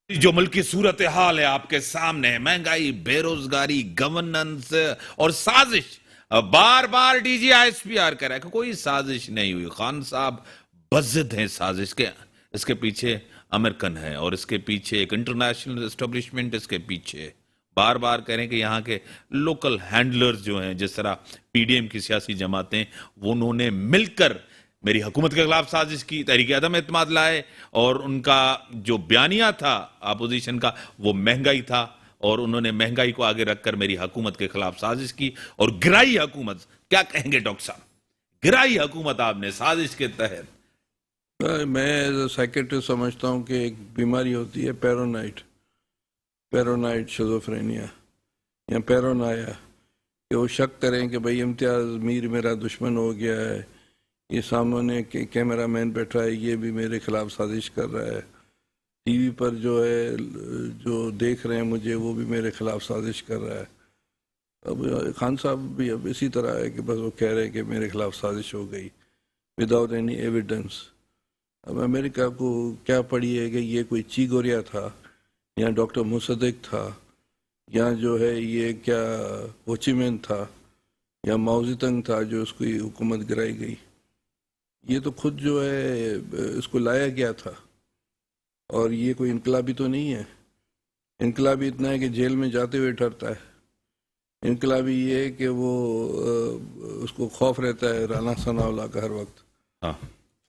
जो मुल्क की सूरत हाल है आपके सामने है, महंगाई, बेरोजगारी, गवर्नेंस और साजिश। बार बार डीजी आईएसपीआर कह रहा है कि कोई साजिश नहीं हुई। खान साहब बज़िद हैं साजिश के। इसके पीछे अमेरिकन है और इसके पीछे एक इंटरनेशनल एस्टेब्लिशमेंट इसके पीछे। बार बार कह रहे हैं कि यहाँ के लोकल हैंडलर्स जो हैं, जिस तरह पीडीएम की सियासी जमातें, वो उन्होंने मिलकर मेरी हुकूमत के खिलाफ साजिश की, तहरीक अदम एतमाद लाए, और उनका जो बयानिया था अपोजिशन का वो महंगाई था, और उन्होंने महंगाई को आगे रखकर मेरी हुकूमत के खिलाफ साजिश की और गिराई हुकूमत। क्या कहेंगे डॉक्टर साहब, गिराई हुकूमत आपने साजिश के तहत? मैं एज अ साइकेट्रिस्ट समझता हूँ कि एक बीमारी होती है पैरानाइड शिज़ोफ्रेनिया या पैरानोया, कि वो शक करें कि भाई इम्तियाज़ मीर मेरा दुश्मन हो गया है, ये सामने के कैमरा मैन बैठा है, ये भी मेरे खिलाफ साजिश कर रहा है, टीवी पर जो है जो देख रहे हैं मुझे वो भी मेरे खिलाफ साजिश कर रहा है। अब खान साहब भी अब इसी तरह है कि बस वो कह रहे हैं कि मेरे खिलाफ साजिश हो गई विदाउट एनी एविडेंस। अब अमेरिका को क्या पड़ी है कि ये कोई चीगोरिया था या डॉक्टर मुसद्दिक था या जो है ये क्या होचिमिन था या माओज़ेतुंग था जो उसकी हुकूमत गिराई गई। ये तो खुद जो है इसको लाया गया था, और ये कोई इनकलाबी तो नहीं है। इनकलाबी इतना है कि जेल में जाते हुए डरता है। इनकलाबी ये है कि वो उसको खौफ रहता है राना सनाउल्लाह का हर वक्त। हाँ,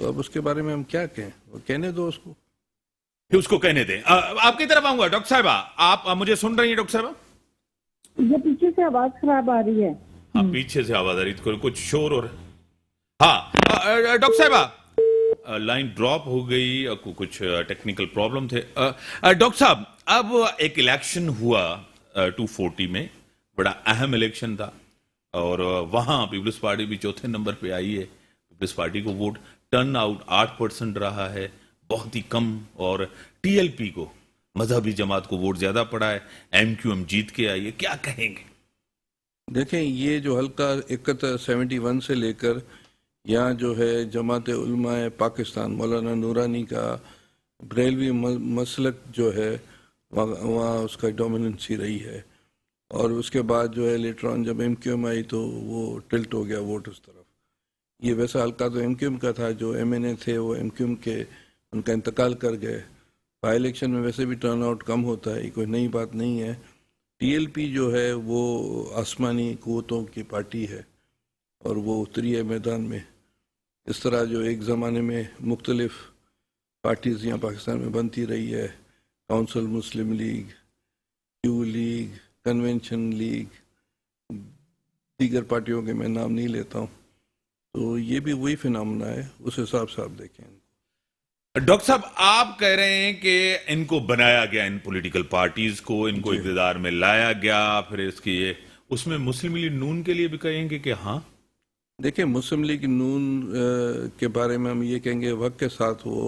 तो अब उसके बारे में हम क्या कहें, वो कहने दो उसको, कि उसको कहने दें। आपकी तरफ आऊंगा डॉक्टर साहबा, आप मुझे सुन रही हैं डॉक्टर साहबा? ये पीछे से आवाज खराब आ रही है। हाँ, पीछे से आवाज आ रही थी, कुछ शोर हो रहा है। हाँ डॉक्टर साहबा, लाइन ड्रॉप हो गई, कुछ टेक्निकल प्रॉब्लम थे। डॉक्टर साहब, अब एक इलेक्शन हुआ 240 में, बड़ा अहम इलेक्शन था, और वहां पीपल्स पार्टी भी चौथे नंबर पे आई है। पीपल्स पार्टी को वोट टर्न आउट 8% रहा है, बहुत ही कम, और टीएलपी को, मजहबी जमात को वोट ज्यादा पड़ा है। एमक्यूएम जीत के आई है, क्या कहेंगे? देखें ये जो हल्का 71 से लेकर यहाँ जो है जमात उलमाए पाकिस्तान मौलाना नूरानी का बरेलवी मसलक जो है वहाँ उसका डोमिनेंसी रही है, और उसके बाद जो है लेटर ऑन जब एमक्यूएम आई तो वो टिल्ट हो गया वोट उस तरफ। ये वैसा हल्का तो एमक्यूएम का था, जो एमएनए थे वो एमक्यूएम के उनका इंतकाल कर गए। बाई इलेक्शन में वैसे भी टर्न आउट कम होता है, कोई नई बात नहीं है। टीएलपी जो है वो आसमानी कुव्वतों की पार्टी है और वो उतरी है मैदान में। इस तरह जो एक ज़माने में मुख्तलिफ पार्टीज़ यहाँ पाकिस्तान में बनती रही है, काउंसिल मुस्लिम लीग, क्यू लीग, कन्वेंशन लीग, दीगर पार्टियों के मैं नाम नहीं लेता हूँ, तो ये भी वही फिनोमेना है, उस हिसाब से आप देखें। डॉक्टर साहब, आप कह रहे हैं कि इनको बनाया गया, इन पॉलिटिकल पार्टीज को, इनको इक़्तिदार में लाया गया, फिर इसकी ये उसमें मुस्लिम लीग नून के लिए भी कहेंगे कि हाँ? देखिए, मुस्लिम लीग नून के बारे में हम ये कहेंगे वक्त के साथ वो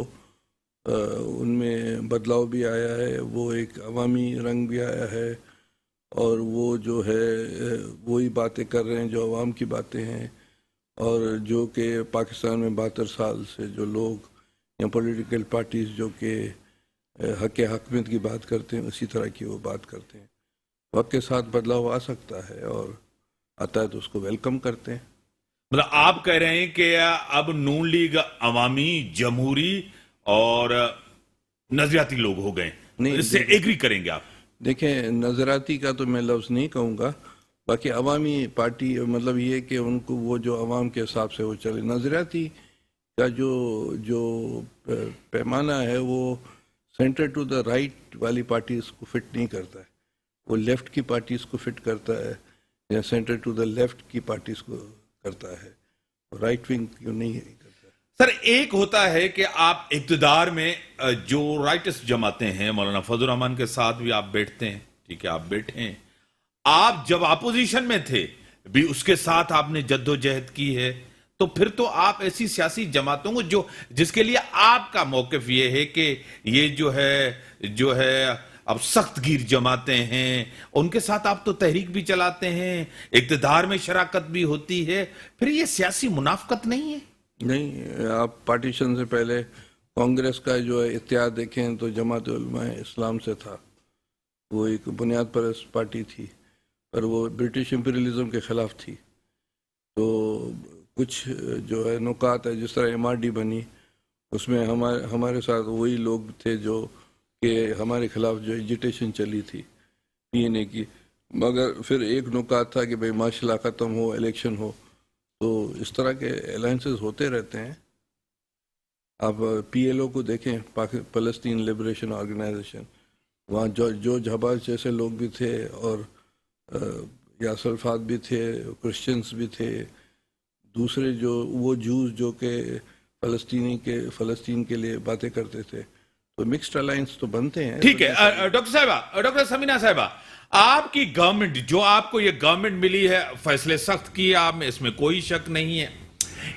उनमें बदलाव भी आया है, वो एक अवामी रंग भी आया है, और वो जो है वही बातें कर रहे हैं जो अवाम की बातें हैं, और जो कि पाकिस्तान में 72 साल से जो लोग या पॉलिटिकल पार्टीज जो कि हक हकमियत की बात करते हैं उसी तरह की वो बात करते हैं। वक्त के साथ बदलाव आ सकता है, और आता है तो उसको वेलकम करते हैं। मतलब आप कह रहे हैं कि अब नून लीग अवामी, जमहूरी और नजरियाती लोग हो गए, इससे एग्री करेंगे आप? देखें, नजराती का तो मैं लफ्ज़ नहीं कहूँगा, बाकी अवामी पार्टी मतलब ये कि उनको वो जो अवाम के हिसाब से वो चले। नजरियाती का जो पैमाना है वो सेंटर टू द राइट वाली पार्टीज को फिट नहीं करता है, वो लेफ्ट की पार्टीज को फिट करता है, या सेंटर टू द लेफ्ट की पार्टीज को करता है, राइट विंग क्यों नहीं करता है। सर, एक होता है कि आप इक़्तिदार में जो राइटिस्ट जमातें हैं, मौलाना फजल रहमान के साथ भी आप बैठते हैं, ठीक है, आप बैठे हैं। आप जब अपोजिशन में थे भी उसके साथ आपने जद्दोजहद की है, तो फिर तो आप ऐसी सियासी जमातों को जिसके लिए आपका मौक़िफ़ ये है कि ये जो है अब सख्त गिर जमाते हैं, उनके साथ आप तो तहरीक भी चलाते हैं, इक़्तिदार में शराकत भी होती है, फिर ये सियासी मुनाफ़कत नहीं है? नहीं, आप पार्टीशन से पहले कांग्रेस का जो है इत्तेहाद देखें तो जमात उलमा इस्लाम से था, वो एक बुनियाद परस्त पार्टी थी, पर वो ब्रिटिश इम्पीरियलिज्म के ख़िलाफ़ थी। तो कुछ जो है नुकात है, जिस तरह MRD बनी, उसमें हमारे साथ वही लोग थे जो कि हमारे खिलाफ जो एजिटेशन चली थी पीएनए की, मगर फिर एक नुकात था कि भाई माशाल्लाह ख़त्म हो, इलेक्शन हो। तो इस तरह के अलायंसेस होते रहते हैं। आप PLO को देखें, फ़लस्तीन लिबरेशन ऑर्गेनाइजेशन, वहाँ जो जबाज जैसे लोग भी थे और यासर अराफात भी थे, क्रिश्चियंस भी थे, दूसरे जो वो जूस जो कि फ़लस्तीन के लिए बातें करते थे। तो मिक्स्ड अलायंस तो बनते हैं। ठीक है डॉक्टर समीना साहिबा, आपकी गवर्नमेंट, जो आपको ये गवर्नमेंट मिली है, फैसले सख्त किए आपने, इसमें कोई शक नहीं है।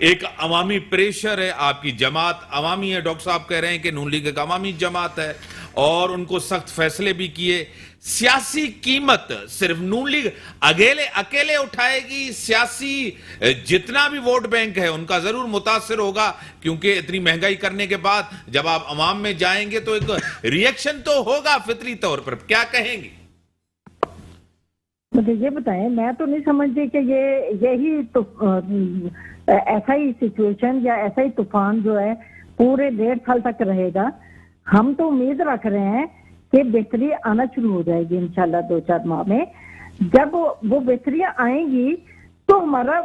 एक अवामी प्रेशर है, आपकी जमात अवामी है, डॉक्टर साहब कह रहे हैं कि नून लीग एक अवामी जमात है और उनको सख्त फैसले भी किए। सियासी कीमत सिर्फ नून लीग अकेले उठाएगी? सियासी जितना भी वोट बैंक है उनका जरूर मुतासिर होगा, क्योंकि इतनी महंगाई करने के बाद जब आप अवाम में जाएंगे तो एक रिएक्शन तो होगा फितरी तौर पर। क्या कहेंगे? मुझे ये बताएं, मैं तो नहीं समझती कि यही तो ऐसा ही सिचुएशन या ऐसा ही तूफान जो है पूरे 1.5 साल तक रहेगा। हम तो उम्मीद रख रहे हैं कि बेहतरी आना शुरू हो जाएगी इंशाल्लाह 2-4 माह में। जब वो बेहतरियां आएंगी तो हमारा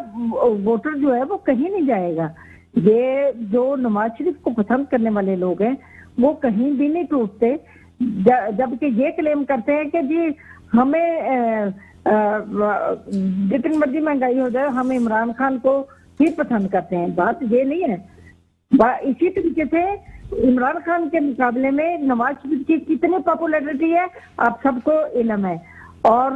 वोटर जो है वो कहीं नहीं जाएगा। ये जो नवाज शरीफ को पसंद करने वाले लोग हैं वो कहीं भी नहीं टूटते, जबकि ये क्लेम करते हैं कि जी हमें जितनी मर्जी महंगाई हो जाए हम इमरान खान को ही पसंद करते हैं। बात ये नहीं है। इसी तरीके से इमरान खान के मुकाबले में नवाज शरीफ की कितनी पॉपुलैरिटी है आप सबको इल्म है, और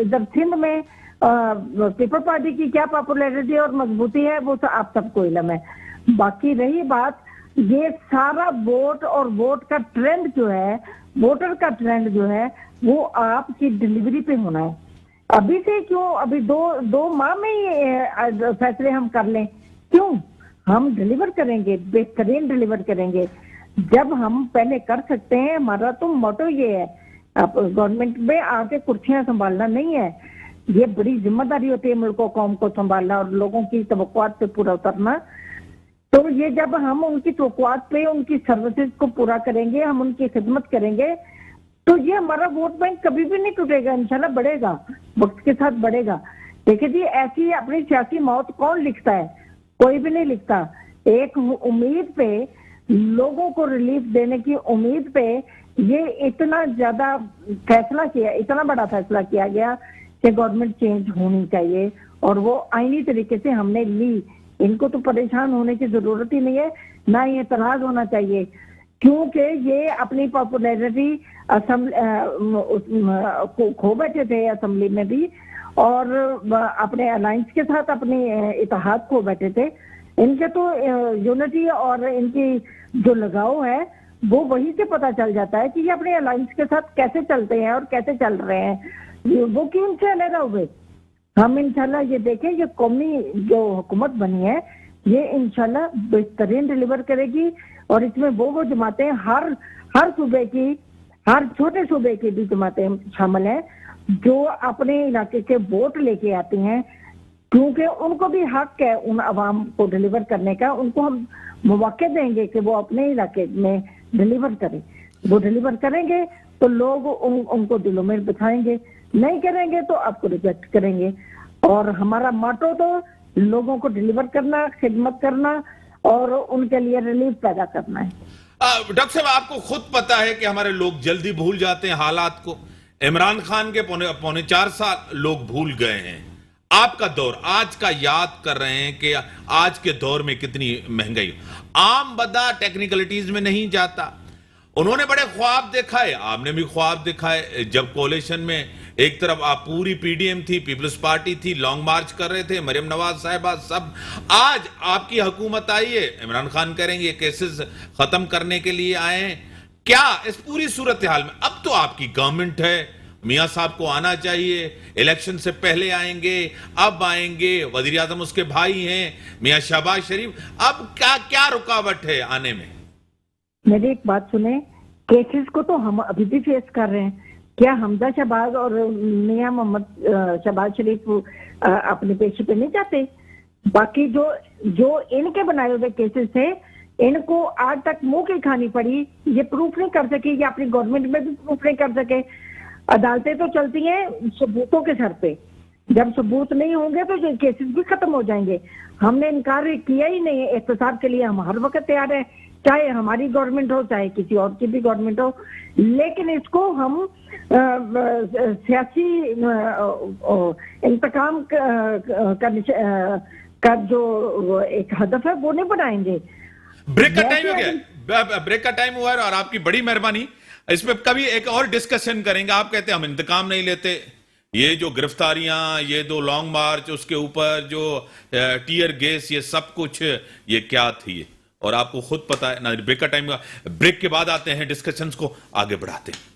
इधर सिंध में पीपल पार्टी की क्या पॉपुलैरिटी और मजबूती है वो तो आप सबको इल्म है। बाकी रही बात, ये सारा वोट और वोट का ट्रेंड जो है, वोटर का ट्रेंड जो है वो आपकी डिलीवरी पे होना है। अभी से क्यों, अभी दो माह में ही फैसले हम कर लें? क्यों? हम डिलीवर करेंगे, बेहतरीन डिलीवर करेंगे जब हम पहले कर सकते हैं। हमारा तो मोटो ये है, अब गवर्नमेंट में आके कुर्सियां संभालना नहीं है। ये बड़ी जिम्मेदारी होती है मुल्क को, कौम को संभालना और लोगों की तवक्कुआत पे पूरा उतरना। तो ये जब हम उनकी तवक्कुआत पे, उनकी सर्विसेज को पूरा करेंगे, हम उनकी खिदमत करेंगे, तो ये हमारा वोट बैंक कभी भी नहीं टूटेगा, इंशाल्लाह बढ़ेगा, वक्त के साथ बढ़ेगा। देखिए जी, ऐसी अपनी सियासी मौत कौन लिखता है? कोई भी नहीं लिखता। एक उम्मीद पे, लोगों को रिलीफ देने की उम्मीद पे ये इतना ज्यादा फैसला किया, इतना बड़ा फैसला किया गया कि गवर्नमेंट चेंज होनी चाहिए, और वो आईनी तरीके से हमने ली। इनको तो परेशान होने की जरूरत ही नहीं है, ना ये एतराज होना चाहिए, क्योंकि ये अपनी पॉपुलैरिटी खो बैठे थे असेंबली में भी, और अपने अलायंस के साथ अपने इत्तेहाद खो बैठे थे। इनके तो यूनिटी और इनकी जो लगाव है वो वहीं से पता चल जाता है कि ये अपने अलायंस के साथ कैसे चलते हैं और कैसे चल रहे हैं। वो क्यों इनसे अलग हुए? हम इंशाल्लाह ये देखें, ये कौमी जो हुकूमत बनी है ये इंशाल्लाह बेहतरीन डिलीवर करेगी, और इसमें वो जमातें हर सूबे की, हर छोटे सूबे की भी जमातें शामिल हैं जो अपने इलाके के वोट लेके आती हैं, क्योंकि उनको भी हक है उन अवाम को डिलीवर करने का। उनको हम मौके देंगे कि वो अपने इलाके में डिलीवर करें। वो डिलीवर करेंगे तो लोग उनको दिलों में बिठाएंगे, नहीं करेंगे तो आपको रिजेक्ट करेंगे। और हमारा मोटो तो लोगों को डिलीवर करना, खिदमत करना और उनके लिए रिलीफ पैदा करना है। डॉक्टर साहब, आपको खुद पता है कि हमारे लोग जल्दी भूल जाते हैं हालात को। इमरान खान के पौने 4 साल लोग भूल गए हैं। आपका दौर आज का याद कर रहे हैं कि आज के दौर में कितनी महंगाई। आम बंदा टेक्निकलिटीज में नहीं जाता। उन्होंने बड़े ख्वाब दिखाए, आपने भी ख्वाब दिखाए। जब कोalition में एक तरफ आप पूरी PDM थी, पीपल्स पार्टी थी, लॉन्ग मार्च कर रहे थे, मरियम नवाज साहिबा सब। आज आपकी हुकूमत आई है, इमरान खान करेंगे केसेस खत्म करने के लिए आए हैं। क्या इस पूरी सूरत हाल में, अब तो आपकी गवर्नमेंट है, میاں صاحب کو آنا چاہیے, الیکشن سے پہلے آئیں گے, اب آئیں گے, وزیر اعظم اس کے بھائی ہیں میاں شہباز شریف, اب کیا رکاوٹ ہے آنے میں؟ میری ایک بات سنیں, کیسز کو تو ہم ابھی بھی فیس کر رہے ہیں. کیا حمزہ شہباز اور میاں محمد شہباز شریف اپنے پیشے پہ نہیں جاتے؟ باقی جو ان کے بنائے ہوئے کیسز تھے, ان کو آج تک منہ کی کھانی پڑی, یہ پروف نہیں کر سکے, یہ اپنی گورنمنٹ میں بھی پروف نہیں کر سکے. عدالتیں تو چلتی ہیں ثبوتوں کے سر پہ, جب ثبوت نہیں ہوں گے تو یہ کیسز بھی ختم ہو جائیں گے. ہم نے انکار کیا ہی نہیں, احتساب کے لیے ہم ہر وقت تیار ہیں, چاہے ہماری گورنمنٹ ہو چاہے کسی اور کی بھی گورنمنٹ ہو. لیکن اس کو ہم سیاسی انتقام کا جو ایک ہدف ہے وہ نہیں بنائیں گے. بریک کا ٹائم ہو گیا, بریک کا ٹائم ہوا ہے, اور آپ کی بڑی مہربانی, اس پہ کبھی ایک اور ڈسکشن کریں گے. آپ کہتے ہیں ہم انتقام نہیں لیتے, یہ جو گرفتاریاں, یہ دو لانگ مارچ, اس کے اوپر جو ٹیئر گیس, یہ سب کچھ یہ کیا تھی, اور آپ کو خود پتا ہے. بریک کا ٹائم ہوا, بریک کے بعد آتے ہیں, ڈسکشنز کو آگے بڑھاتے ہیں.